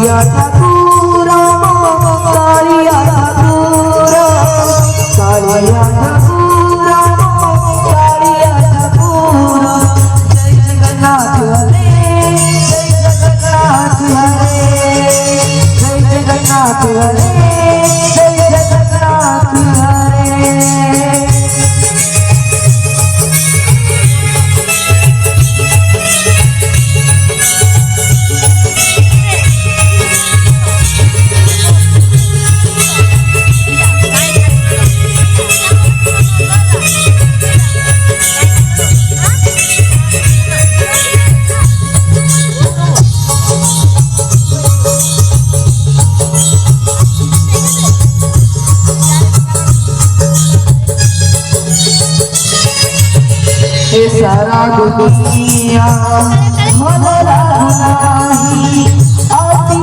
कालिया ठाकुर कालिया ठाकुर कालिया ठाकुर कालिया ठाकुर जय जगन्नाथ हरे जय जगन्नाथ हरे जय जगन्नाथ हरे जय जगन्नाथ हरे। सारा दुनिया भला नहीं अति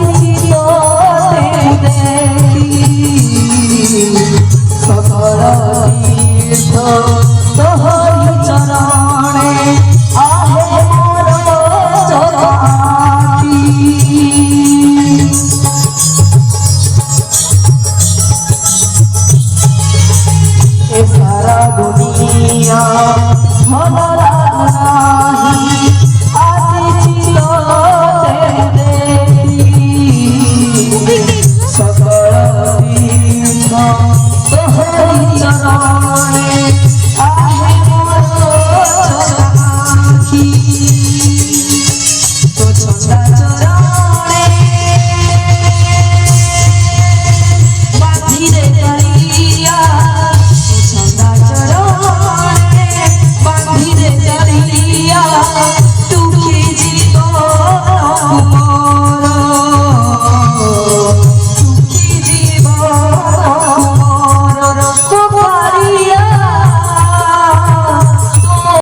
सकल तीर्थ तोहरी चरणे आहे मोर जगाती। सारा दुनिया भला नहीं